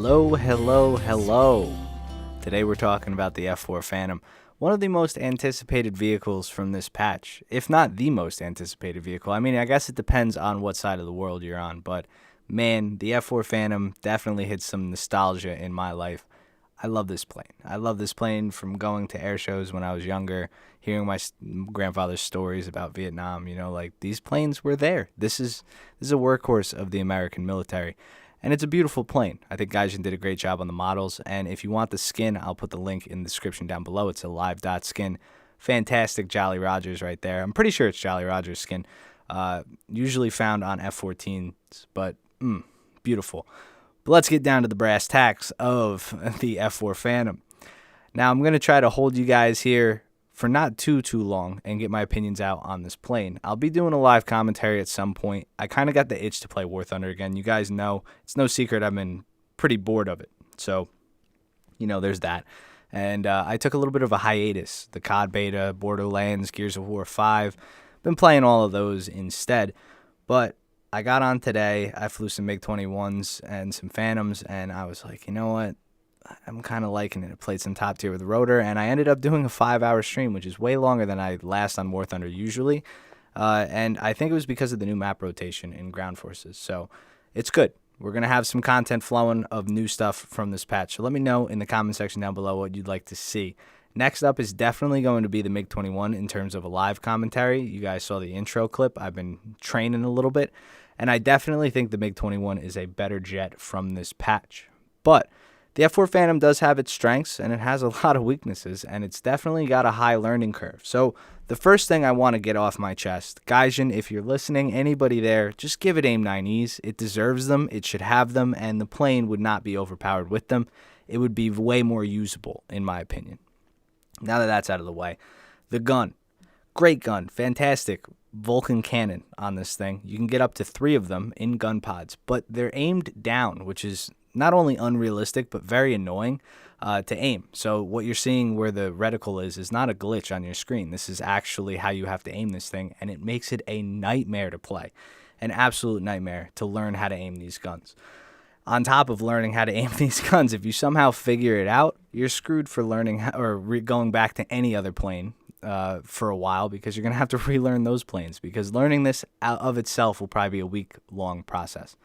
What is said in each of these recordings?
Hello, hello, hello. Today we're talking about the F4 Phantom, one of the most anticipated vehicles from this patch, if not the most anticipated vehicle. I mean, I guess it depends on what side of the world you're on, but man, the F4 Phantom definitely hits some nostalgia in my life. I love this plane. I love this plane from going to air shows when I was younger, hearing my grandfather's stories about Vietnam. Like these planes were there. This is a workhorse of the American military. And it's a beautiful plane. I think Gaijin did a great job on the models. And if you want the skin, I'll put the link in the description down below. It's a live dot skin. Fantastic Jolly Rogers right there. I'm pretty sure it's Jolly Rogers skin. Usually found on F-14s, but beautiful. But let's get down to the brass tacks of the F4 Phantom. Now, I'm going to try to hold you guys here for not too long and get my opinions out on this plane. I'll be doing a live commentary at some point. I kind of got the itch to play War Thunder again. You guys know, it's no secret I've been pretty bored of it. So, there's that. And I took a little bit of a hiatus. The COD Beta, Borderlands, Gears of War 5. Been playing all of those instead. But I got on today. I flew some MiG-21s and some Phantoms, and I was like, you know what? I'm kind of liking it. I played some top tier with Rotor, and I ended up doing a 5-hour stream, which is way longer than I last on War Thunder usually. And I think it was because of the new map rotation in Ground Forces. So it's good. We're going to have some content flowing of new stuff from this patch. So let me know in the comment section down below what you'd like to see. Next up is definitely going to be the MiG-21 in terms of a live commentary. You guys saw the intro clip. I've been training a little bit, and I definitely think the MiG-21 is a better jet from this patch. But the F4 Phantom does have its strengths, and it has a lot of weaknesses, and it's definitely got a high learning curve. So the first thing I want to get off my chest, Gaijin, if you're listening, anybody there, just give it AIM-9Es. It deserves them, it should have them, and the plane would not be overpowered with them. It would be way more usable, in my opinion. Now that that's out of the way, the gun. Great gun, fantastic Vulcan cannon on this thing. You can get up to 3 of them in gun pods, but they're aimed down, which is not only unrealistic, but very annoying to aim. So what you're seeing where the reticle is not a glitch on your screen. This is actually how you have to aim this thing, and it makes it a nightmare to play. An absolute nightmare to learn how to aim these guns. On top of learning how to aim these guns, if you somehow figure it out, you're screwed for learning going back to any other plane for a while, because you're going to have to relearn those planes, because learning this out of itself will probably be a week-long process.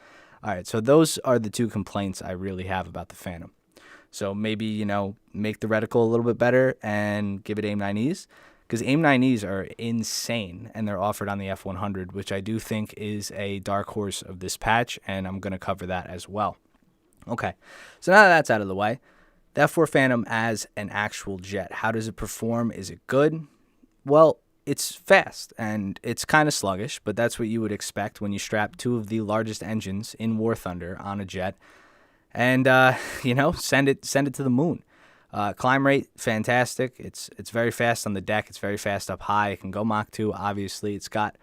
All right, so those are the 2 complaints I really have about the Phantom. So maybe, make the reticle a little bit better and give it AIM-9Es, because AIM-9Es are insane, and they're offered on the F100, which I do think is a dark horse of this patch, and I'm going to cover that as well. Okay, so now that that's out of the way, the F4 Phantom as an actual jet, how does it perform? Is it good? Well, it's fast, and it's kind of sluggish, but that's what you would expect when you strap 2 of the largest engines in War Thunder on a jet and, send it to the moon. Climb rate, fantastic. It's very fast on the deck. It's very fast up high. It can go Mach 2, obviously. It's got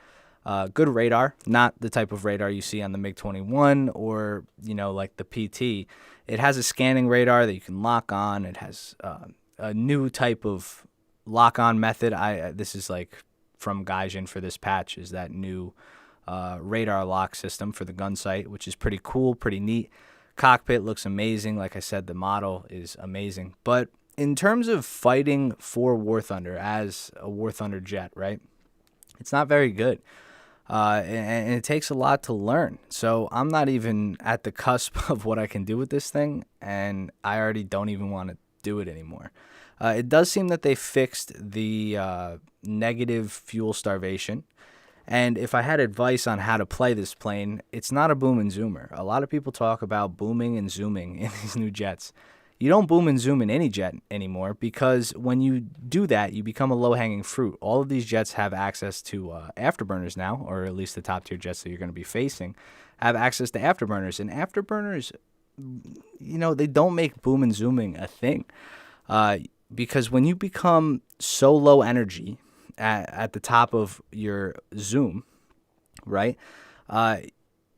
good radar, not the type of radar you see on the MiG-21 or, like the PT. It has a scanning radar that you can lock on. It has a new type of lock-on method. This is like from Gaijin for this patch, is that new radar lock system for the gun sight, which is pretty cool, pretty neat. Cockpit looks amazing. Like I said, the model is amazing. But in terms of fighting for War Thunder as a War Thunder jet, right, it's not very good. And it takes a lot to learn. So I'm not even at the cusp of what I can do with this thing, and I already don't even want to do it anymore. It does seem that they fixed the negative fuel starvation. And if I had advice on how to play this plane, it's not a boom and zoomer. A lot of people talk about booming and zooming in these new jets. You don't boom and zoom in any jet anymore, because when you do that, you become a low-hanging fruit. All of these jets have access to afterburners now, or at least the top-tier jets that you're going to be facing have access to afterburners. And afterburners, they don't make boom and zooming a thing. Because when you become so low energy at the top of your zoom, right,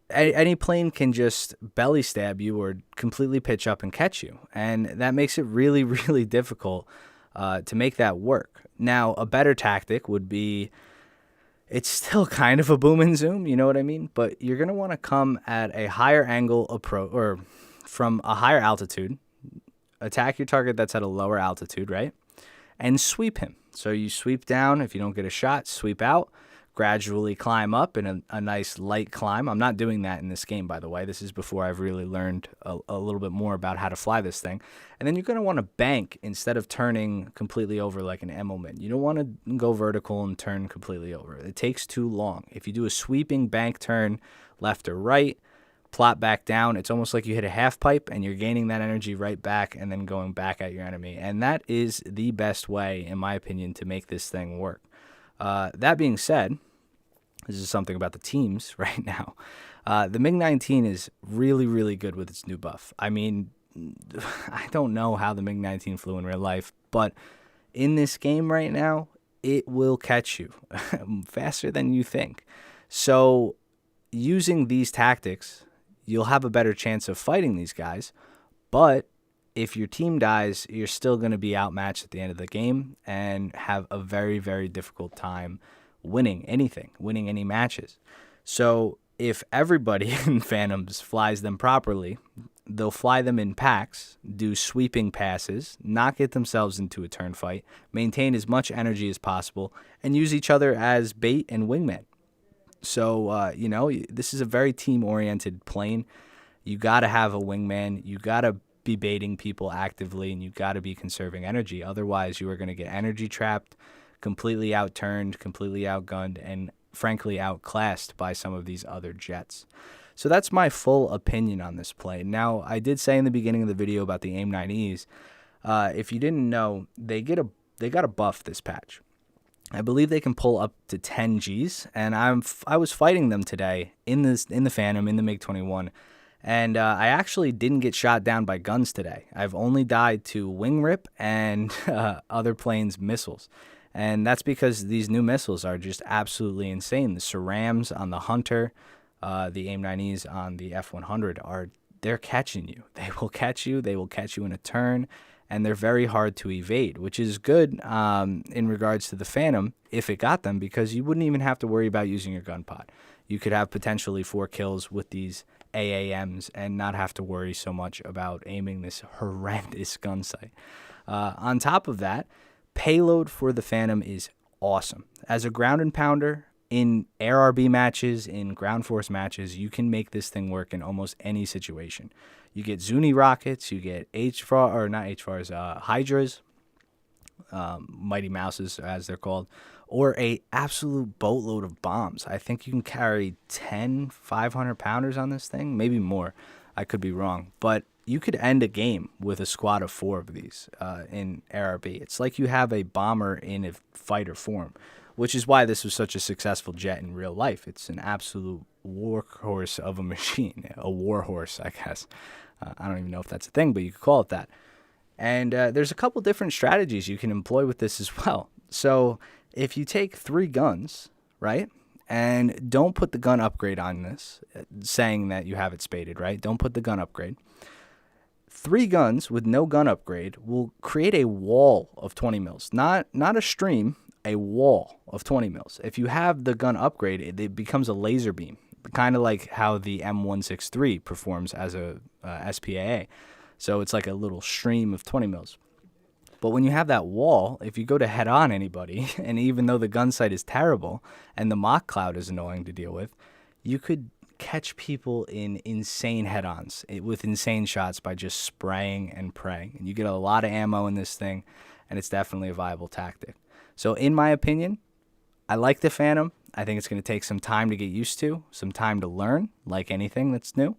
any plane can just belly stab you or completely pitch up and catch you. And that makes it really, really difficult to make that work. Now, a better tactic would be, it's still kind of a boom and zoom, you know what I mean? But you're going to want to come at a higher angle approach, or from a higher altitude, attack your target that's at a lower altitude, right? And sweep him. So you sweep down. If you don't get a shot, sweep out. Gradually climb up in a nice light climb. I'm not doing that in this game, by the way. This is before I've really learned a little bit more about how to fly this thing. And then you're going to want to bank instead of turning completely over like an Immelmann. You don't want to go vertical and turn completely over. It takes too long. If you do a sweeping bank turn left or right, plot back down, it's almost like you hit a half pipe and you're gaining that energy right back and then going back at your enemy. And that is the best way, in my opinion, to make this thing work. That being said, this is something about the teams right now. The MiG-19 is really, really good with its new buff. I mean, I don't know how the MiG-19 flew in real life, but in this game right now, it will catch you faster than you think. So using these tactics, you'll have a better chance of fighting these guys, but if your team dies, you're still going to be outmatched at the end of the game and have a very, very difficult time winning anything, winning any matches. So if everybody in Phantoms flies them properly, they'll fly them in packs, do sweeping passes, not get themselves into a turn fight, maintain as much energy as possible, and use each other as bait and wingmen. So, this is a very team-oriented plane. You got to have a wingman. You got to be baiting people actively, and you got to be conserving energy. Otherwise, you are going to get energy trapped, completely outturned, completely outgunned, and frankly outclassed by some of these other jets. So that's my full opinion on this plane. Now, I did say in the beginning of the video about the AIM-9Es. If you didn't know, they got a buff this patch. I believe they can pull up to 10 Gs, and I was fighting them today in the Phantom, in the MiG-21. And I actually didn't get shot down by guns today. I've only died to wing rip and other planes' missiles. And that's because these new missiles are just absolutely insane. The SRAMs on the Hunter, the AIM-9Es on the F-100, they're catching you. They will catch you. They will catch you in a turn. And they're very hard to evade, which is good in regards to the Phantom if it got them, because you wouldn't even have to worry about using your gun pod. You could have potentially 4 kills with these AAMs and not have to worry so much about aiming this horrendous gun sight. On top of that, payload for the Phantom is awesome. As a ground and pounder, in ARB matches, in ground force matches, you can make this thing work in almost any situation. You get Zuni rockets, you get Hydras, Mighty Mouses as they're called, or a absolute boatload of bombs. I think you can carry 10 500-pounders on this thing, maybe more. I could be wrong, but you could end a game with a squad of 4 of these in ARB. It's like you have a bomber in a fighter form, which is why this was such a successful jet in real life. It's an absolute workhorse of a machine, a war horse, I guess. I don't even know if that's a thing, but you could call it that. And there's a couple different strategies you can employ with this as well. So if you take 3 guns, right, and don't put the gun upgrade on this, saying that you have it spaded, right? Don't put the gun upgrade. 3 guns with no gun upgrade will create a wall of 20 mils. Not a stream, a wall of 20 mils. If you have the gun upgrade, it becomes a laser beam, kind of like how the M163 performs as a SPAA. So it's like a little stream of 20 mils. But when you have that wall, if you go to head on anybody, and even though the gun sight is terrible and the Mach cloud is annoying to deal with, you could catch people in insane head-ons with insane shots by just spraying and praying. And you get a lot of ammo in this thing, and it's definitely a viable tactic. So in my opinion, I like the Phantom. I think it's going to take some time to get used to, some time to learn, like anything that's new.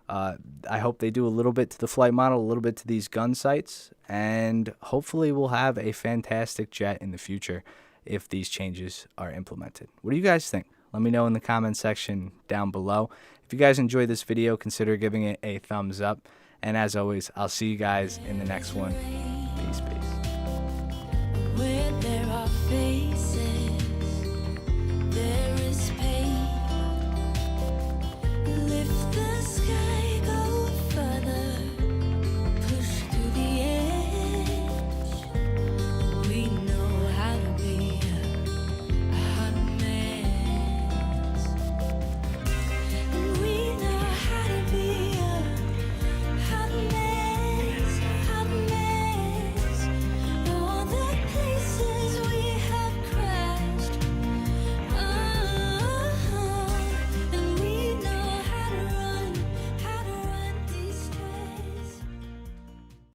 I hope they do a little bit to the flight model, a little bit to these gun sights, and hopefully we'll have a fantastic jet in the future if these changes are implemented. What do you guys think? Let me know in the comment section down below. If you guys enjoyed this video, consider giving it a thumbs up. And as always, I'll see you guys in the next one.